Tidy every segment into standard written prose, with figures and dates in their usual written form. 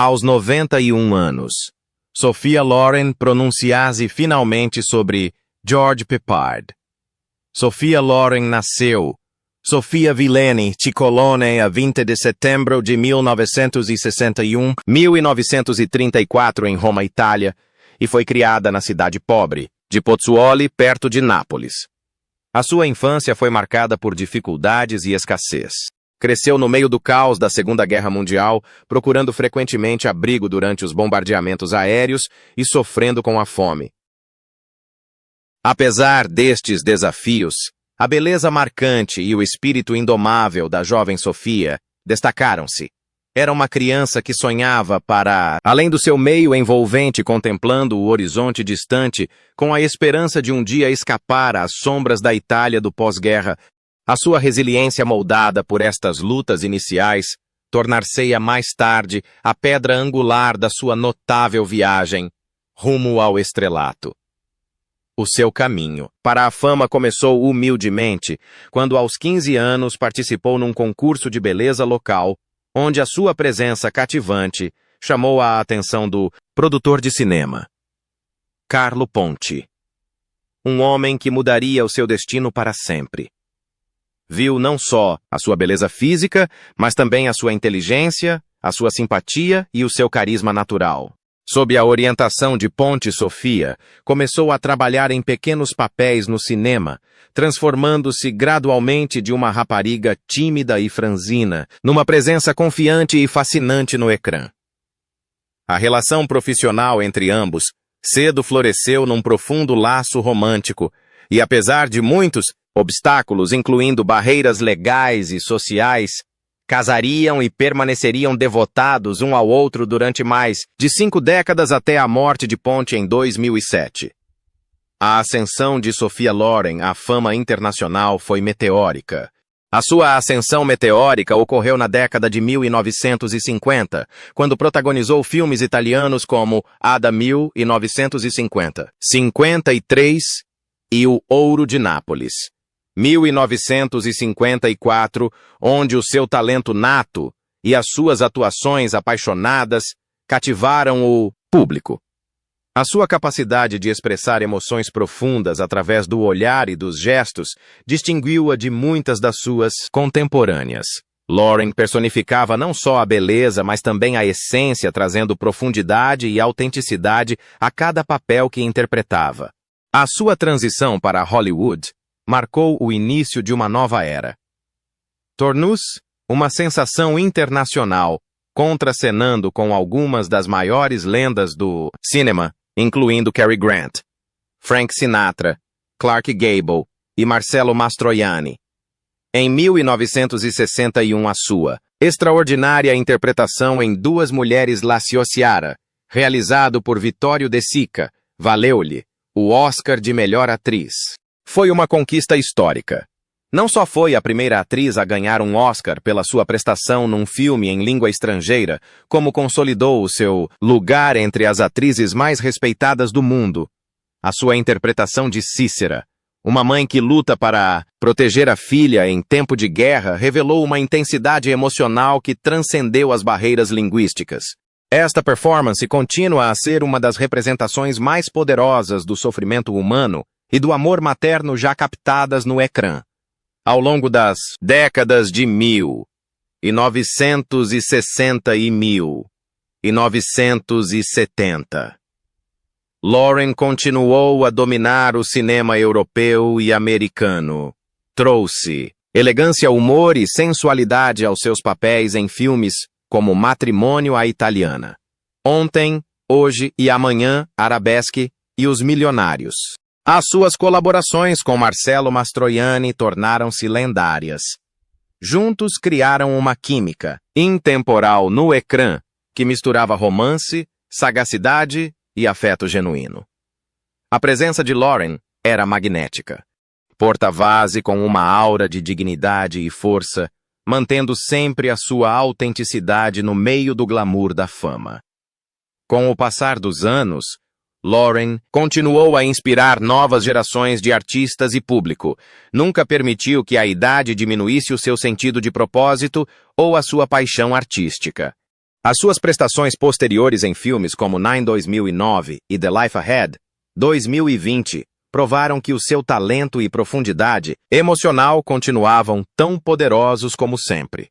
Aos 91 anos, Sophia Loren pronunciase finalmente sobre George Peppard. Sophia Loren nasceu Sofia Vilene Ciccolone a 20 de setembro de 1934 em Roma, Itália, e foi criada na cidade pobre de Pozzuoli, perto de Nápoles. A sua infância foi marcada por dificuldades e escassez. Cresceu no meio do caos da Segunda Guerra Mundial, procurando frequentemente abrigo durante os bombardeamentos aéreos e sofrendo com a fome. Apesar destes desafios, a beleza marcante e o espírito indomável da jovem Sofia destacaram-se. Era uma criança que sonhava para além do seu meio envolvente, contemplando o horizonte distante, com a esperança de um dia escapar às sombras da Itália do pós-guerra. A sua resiliência moldada por estas lutas iniciais tornar-se-ia mais tarde a pedra angular da sua notável viagem rumo ao estrelato. O seu caminho para a fama começou humildemente, quando aos 15 anos participou num concurso de beleza local, onde a sua presença cativante chamou a atenção do produtor de cinema, Carlo Ponti, um homem que mudaria o seu destino para sempre. Viu não só a sua beleza física, mas também a sua inteligência, a sua simpatia e o seu carisma natural. Sob a orientação de Ponti, Sofia começou a trabalhar em pequenos papéis no cinema, transformando-se gradualmente de uma rapariga tímida e franzina numa presença confiante e fascinante no ecrã. A relação profissional entre ambos cedo floresceu num profundo laço romântico, e apesar de muitos obstáculos, incluindo barreiras legais e sociais, casariam e permaneceriam devotados um ao outro durante mais de 5 décadas até a morte de Ponti em 2007. A ascensão de Sophia Loren à fama internacional foi meteórica. A sua ascensão meteórica ocorreu na década de 1950, quando protagonizou filmes italianos como Ada 1950, 53 e O Ouro de Nápoles. 1954, onde o seu talento nato e as suas atuações apaixonadas cativaram o público. A sua capacidade de expressar emoções profundas através do olhar e dos gestos distinguiu-a de muitas das suas contemporâneas. Loren personificava não só a beleza, mas também a essência, trazendo profundidade e autenticidade a cada papel que interpretava. A sua transição para Hollywood marcou o início de uma nova era. Tornou-se uma sensação internacional, contracenando com algumas das maiores lendas do cinema, incluindo Cary Grant, Frank Sinatra, Clark Gable e Marcello Mastroianni. Em 1961, a sua extraordinária interpretação em Duas Mulheres La Ciociara, realizado por Vittorio De Sica, valeu-lhe o Oscar de melhor atriz. Foi uma conquista histórica. Não só foi a primeira atriz a ganhar um Oscar pela sua prestação num filme em língua estrangeira, como consolidou o seu lugar entre as atrizes mais respeitadas do mundo. A sua interpretação de Cícera, uma mãe que luta para proteger a filha em tempo de guerra, revelou uma intensidade emocional que transcendeu as barreiras linguísticas. Esta performance continua a ser uma das representações mais poderosas do sofrimento humano e do amor materno já captadas no ecrã. Ao longo das décadas de 1960 e 1970, Loren continuou a dominar o cinema europeu e americano. Trouxe elegância, humor e sensualidade aos seus papéis em filmes como Matrimônio à Italiana, Ontem, Hoje e Amanhã, Arabesque e Os Milionários. As suas colaborações com Marcello Mastroianni tornaram-se lendárias. Juntos criaram uma química intemporal no ecrã que misturava romance, sagacidade e afeto genuíno. A presença de Loren era magnética. Porta-vase com uma aura de dignidade e força, mantendo sempre a sua autenticidade no meio do glamour da fama. Com o passar dos anos, Loren continuou a inspirar novas gerações de artistas e público. Nunca permitiu que a idade diminuísse o seu sentido de propósito ou a sua paixão artística. As suas prestações posteriores em filmes como Nine 2009 e The Life Ahead 2020 provaram que o seu talento e profundidade emocional continuavam tão poderosos como sempre.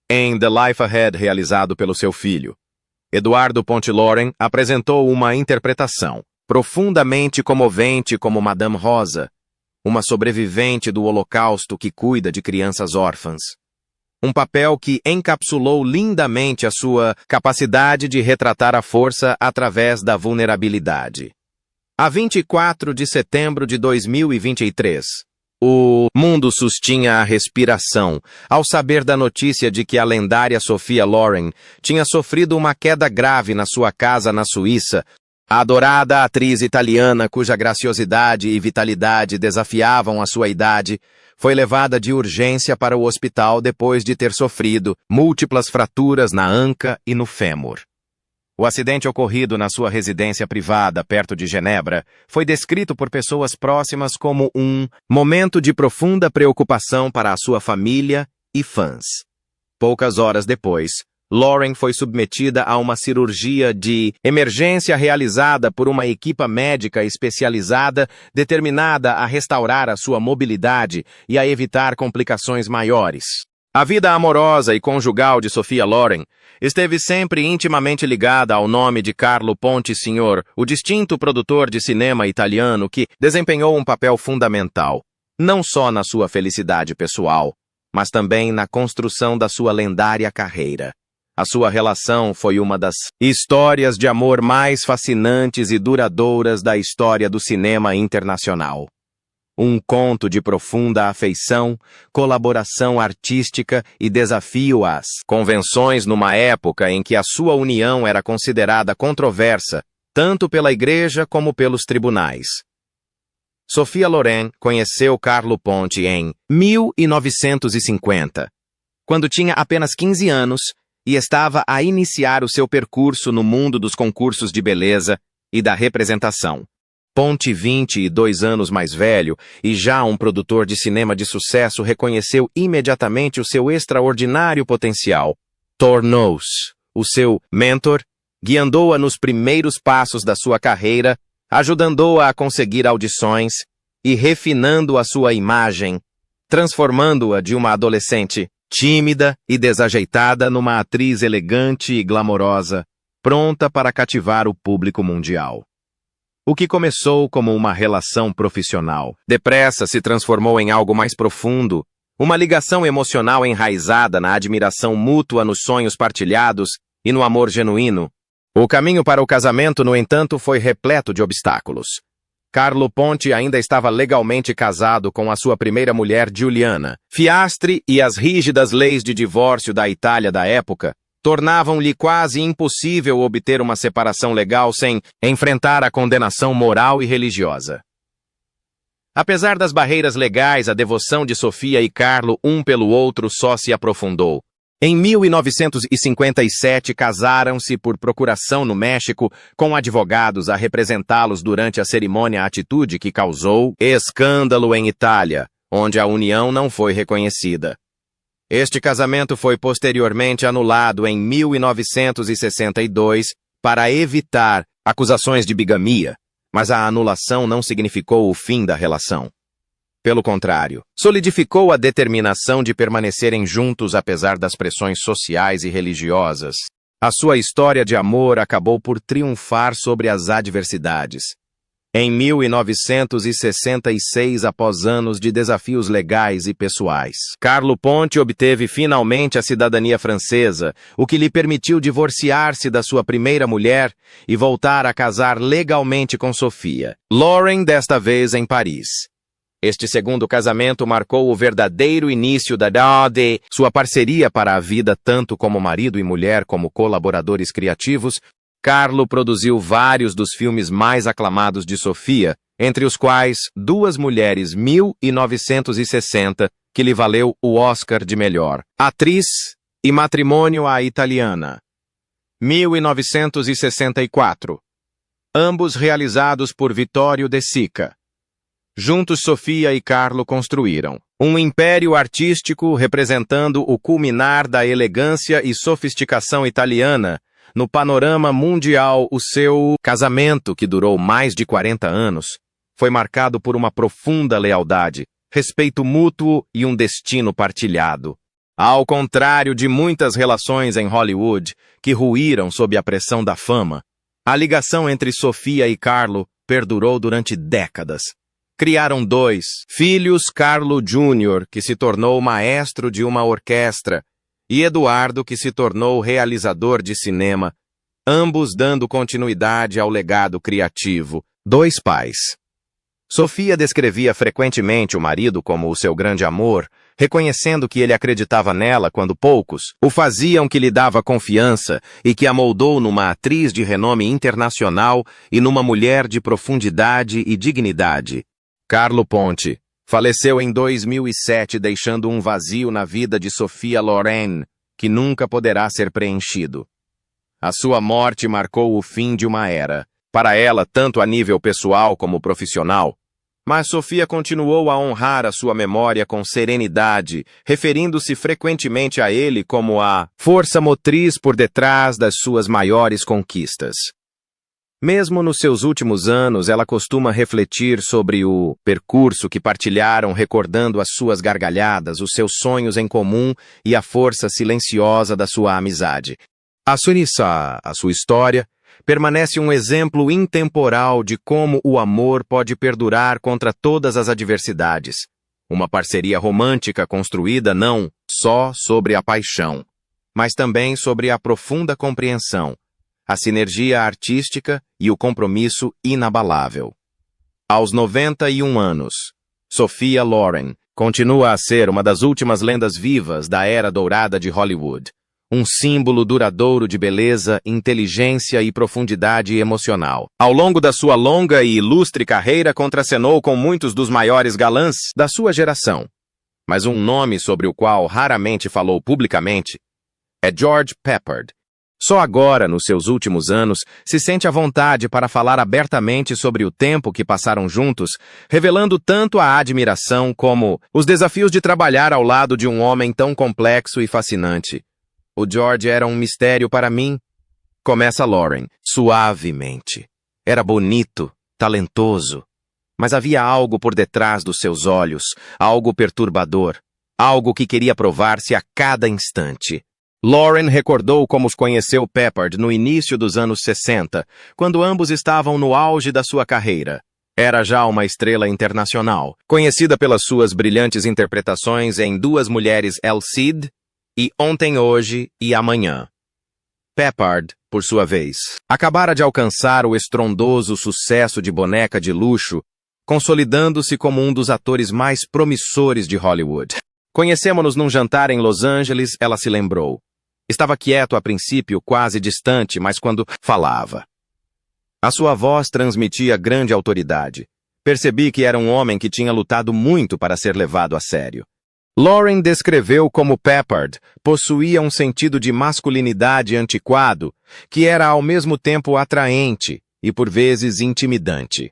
Em The Life Ahead, realizado pelo seu filho, Eduardo Ponte Lauren apresentou uma interpretação profundamente comovente como Madame Rosa, uma sobrevivente do Holocausto que cuida de crianças órfãs. Um papel que encapsulou lindamente a sua capacidade de retratar a força através da vulnerabilidade. A 24 de setembro de 2023, o mundo sustinha a respiração ao saber da notícia de que a lendária Sophia Loren tinha sofrido uma queda grave na sua casa na Suíça. A adorada atriz italiana, cuja graciosidade e vitalidade desafiavam a sua idade, foi levada de urgência para o hospital depois de ter sofrido múltiplas fraturas na anca e no fêmur. O acidente ocorrido na sua residência privada, perto de Genebra, foi descrito por pessoas próximas como um momento de profunda preocupação para a sua família e fãs. Poucas horas depois, Lauren foi submetida a uma cirurgia de emergência realizada por uma equipe médica especializada determinada a restaurar a sua mobilidade e a evitar complicações maiores. A vida amorosa e conjugal de Sophia Loren esteve sempre intimamente ligada ao nome de Carlo Ponti Sr., o distinto produtor de cinema italiano que desempenhou um papel fundamental, não só na sua felicidade pessoal, mas também na construção da sua lendária carreira. A sua relação foi uma das histórias de amor mais fascinantes e duradouras da história do cinema internacional. Um conto de profunda afeição, colaboração artística e desafio às convenções numa época em que a sua união era considerada controversa, tanto pela igreja como pelos tribunais. Sophia Loren conheceu Carlo Ponti em 1950, quando tinha apenas 15 anos e estava a iniciar o seu percurso no mundo dos concursos de beleza e da representação. Ponti, 22 anos mais velho e já um produtor de cinema de sucesso, reconheceu imediatamente o seu extraordinário potencial. Tornou-se o seu mentor, guiando-a nos primeiros passos da sua carreira, ajudando-a a conseguir audições e refinando a sua imagem, transformando-a de uma adolescente tímida e desajeitada numa atriz elegante e glamourosa, pronta para cativar o público mundial. O que começou como uma relação profissional, depressa se transformou em algo mais profundo, uma ligação emocional enraizada na admiração mútua, nos sonhos partilhados e no amor genuíno. O caminho para o casamento, no entanto, foi repleto de obstáculos. Carlo Ponti ainda estava legalmente casado com a sua primeira mulher, Giuliana. Fiastre e as rígidas leis de divórcio da Itália da época tornavam-lhe quase impossível obter uma separação legal sem enfrentar a condenação moral e religiosa. Apesar das barreiras legais, a devoção de Sophia e Carlo um pelo outro só se aprofundou. Em 1957, casaram-se por procuração no México, com advogados a representá-los durante a cerimônia, atitude que causou escândalo em Itália, onde a união não foi reconhecida. Este casamento foi posteriormente anulado em 1962 para evitar acusações de bigamia, mas a anulação não significou o fim da relação. Pelo contrário, solidificou a determinação de permanecerem juntos apesar das pressões sociais e religiosas. A sua história de amor acabou por triunfar sobre as adversidades. Em 1966, após anos de desafios legais e pessoais, Carlo Ponti obteve finalmente a cidadania francesa, o que lhe permitiu divorciar-se da sua primeira mulher e voltar a casar legalmente com Sophia Loren, desta vez em Paris. Este segundo casamento marcou o verdadeiro início de sua parceria para a vida, tanto como marido e mulher como colaboradores criativos. Carlo produziu vários dos filmes mais aclamados de Sophia, entre os quais Duas Mulheres, 1960, que lhe valeu o Oscar de melhor atriz, e Matrimônio à Italiana, 1964, ambos realizados por Vittorio De Sica. Juntos, Sofia e Carlo construíram um império artístico representando o culminar da elegância e sofisticação italiana no panorama mundial. O seu casamento, que durou mais de 40 anos, foi marcado por uma profunda lealdade, respeito mútuo e um destino partilhado. Ao contrário de muitas relações em Hollywood que ruíram sob a pressão da fama, a ligação entre Sofia e Carlo perdurou durante décadas. Criaram 2 filhos, Carlo Jr., que se tornou maestro de uma orquestra, e Eduardo, que se tornou realizador de cinema, ambos dando continuidade ao legado criativo. 2 pais. Sofia descrevia frequentemente o marido como o seu grande amor, reconhecendo que ele acreditava nela quando poucos o faziam, que lhe dava confiança e que a moldou numa atriz de renome internacional e numa mulher de profundidade e dignidade. Carlo Ponti faleceu em 2007, deixando um vazio na vida de Sophia Loren, que nunca poderá ser preenchido. A sua morte marcou o fim de uma era, para ela tanto a nível pessoal como profissional. Mas Sofia continuou a honrar a sua memória com serenidade, referindo-se frequentemente a ele como a força motriz por detrás das suas maiores conquistas. Mesmo nos seus últimos anos, ela costuma refletir sobre o percurso que partilharam, recordando as suas gargalhadas, os seus sonhos em comum e a força silenciosa da sua amizade. A sua história, permanece um exemplo intemporal de como o amor pode perdurar contra todas as adversidades. Uma parceria romântica construída não só sobre a paixão, mas também sobre a profunda compreensão, a sinergia artística e o compromisso inabalável. Aos 91 anos, Sophia Loren continua a ser uma das últimas lendas vivas da era dourada de Hollywood, um símbolo duradouro de beleza, inteligência e profundidade emocional. Ao longo da sua longa e ilustre carreira, contracenou com muitos dos maiores galãs da sua geração. Mas um nome sobre o qual raramente falou publicamente é George Peppard. Só agora, nos seus últimos anos, se sente à vontade para falar abertamente sobre o tempo que passaram juntos, revelando tanto a admiração como os desafios de trabalhar ao lado de um homem tão complexo e fascinante. O George era um mistério para mim. Começa Loren, suavemente. Era bonito, talentoso, mas havia algo por detrás dos seus olhos, algo perturbador, algo que queria provar-se a cada instante. Loren recordou como os conheceu Peppard no início dos anos 60, quando ambos estavam no auge da sua carreira. Era já uma estrela internacional, conhecida pelas suas brilhantes interpretações em Duas Mulheres, El Cid e Ontem, Hoje e Amanhã. Peppard, por sua vez, acabara de alcançar o estrondoso sucesso de boneca de luxo, consolidando-se como um dos atores mais promissores de Hollywood. Conhecemo-nos num jantar em Los Angeles, ela se lembrou. Estava quieto a princípio, quase distante, mas quando falava, a sua voz transmitia grande autoridade. Percebi que era um homem que tinha lutado muito para ser levado a sério. Loren descreveu como Peppard possuía um sentido de masculinidade antiquado, que era ao mesmo tempo atraente e por vezes intimidante.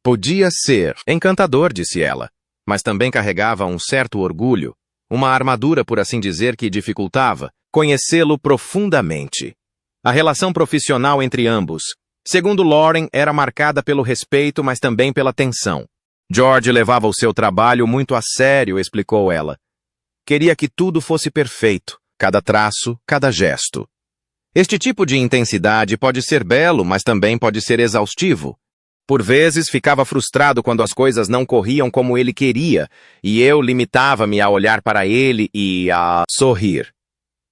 Podia ser encantador, disse ela, mas também carregava um certo orgulho, uma armadura, por assim dizer, que dificultava conhecê-lo profundamente. A relação profissional entre ambos, segundo Loren, era marcada pelo respeito, mas também pela tensão. George levava o seu trabalho muito a sério, explicou ela. Queria que tudo fosse perfeito, cada traço, cada gesto. Este tipo de intensidade pode ser belo, mas também pode ser exaustivo. Por vezes ficava frustrado quando as coisas não corriam como ele queria, e eu limitava-me a olhar para ele e a sorrir.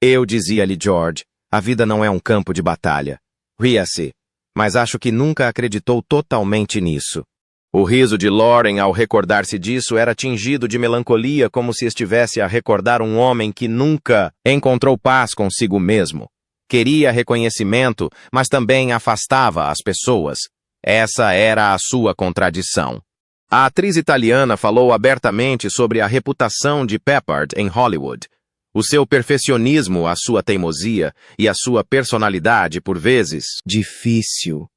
Eu dizia-lhe, George, a vida não é um campo de batalha. Ria-se, mas acho que nunca acreditou totalmente nisso. O riso de Loren ao recordar-se disso era tingido de melancolia, como se estivesse a recordar um homem que nunca encontrou paz consigo mesmo. Queria reconhecimento, mas também afastava as pessoas. Essa era a sua contradição. A atriz italiana falou abertamente sobre a reputação de Peppard em Hollywood. O seu perfeccionismo, a sua teimosia e a sua personalidade, por vezes, difícil.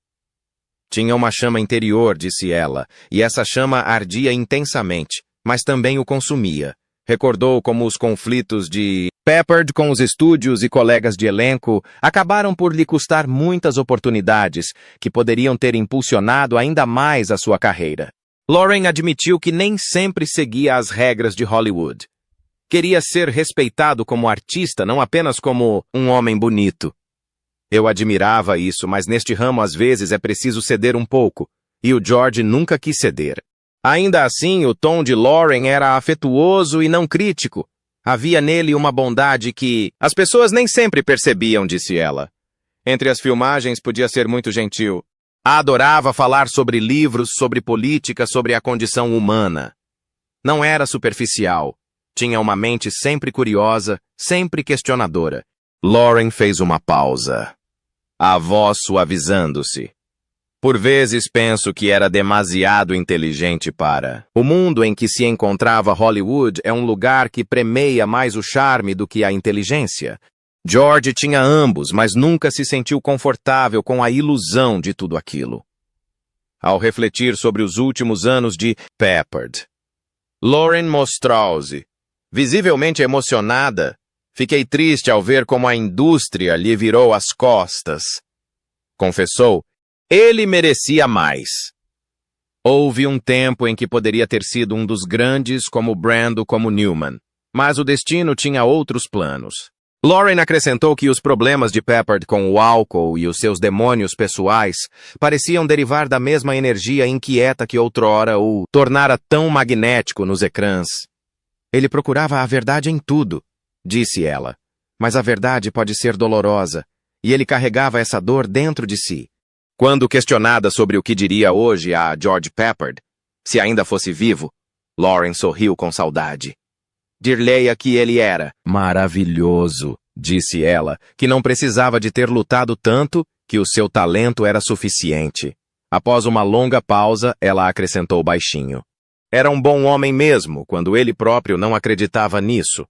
Tinha uma chama interior, disse ela, e essa chama ardia intensamente, mas também o consumia. Recordou como os conflitos de Peppard com os estúdios e colegas de elenco acabaram por lhe custar muitas oportunidades que poderiam ter impulsionado ainda mais a sua carreira. Lauren admitiu que nem sempre seguia as regras de Hollywood. Queria ser respeitado como artista, não apenas como um homem bonito. Eu admirava isso, mas neste ramo às vezes é preciso ceder um pouco, e o George nunca quis ceder. Ainda assim, o tom de Lauren era afetuoso e não crítico. Havia nele uma bondade que as pessoas nem sempre percebiam, disse ela. Entre as filmagens podia ser muito gentil. Adorava falar sobre livros, sobre política, sobre a condição humana. Não era superficial. Tinha uma mente sempre curiosa, sempre questionadora. Lauren fez uma pausa, a voz suavizando-se. Por vezes penso que era demasiado inteligente para. O mundo em que se encontrava Hollywood é um lugar que premeia mais o charme do que a inteligência. George tinha ambos, mas nunca se sentiu confortável com a ilusão de tudo aquilo. Ao refletir sobre os últimos anos de Peppard, Lauren mostrou-se, visivelmente emocionada. Fiquei triste ao ver como a indústria lhe virou as costas. Confessou, ele merecia mais. Houve um tempo em que poderia ter sido um dos grandes como Brando como Newman, mas o destino tinha outros planos. Lauren acrescentou que os problemas de Peppard com o álcool e os seus demônios pessoais pareciam derivar da mesma energia inquieta que outrora o tornara tão magnético nos ecrãs. Ele procurava a verdade em tudo, disse ela, mas a verdade pode ser dolorosa, e ele carregava essa dor dentro de si. Quando questionada sobre o que diria hoje a George Peppard, se ainda fosse vivo, Lauren sorriu com saudade. Dir-lhe-ia que ele era maravilhoso, disse ela, que não precisava de ter lutado tanto, que o seu talento era suficiente. Após uma longa pausa, ela acrescentou baixinho. Era um bom homem mesmo, quando ele próprio não acreditava nisso.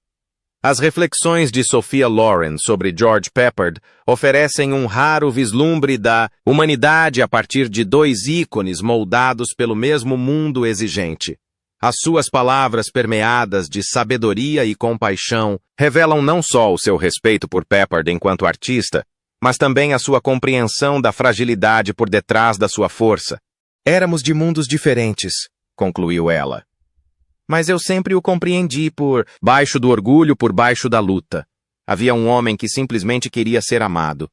As reflexões de Sophia Loren sobre George Peppard oferecem um raro vislumbre da humanidade a partir de dois ícones moldados pelo mesmo mundo exigente. As suas palavras permeadas de sabedoria e compaixão revelam não só o seu respeito por Peppard enquanto artista, mas também a sua compreensão da fragilidade por detrás da sua força. Éramos de mundos diferentes, concluiu ela. Mas eu sempre o compreendi por baixo do orgulho, por baixo da luta. Havia um homem que simplesmente queria ser amado.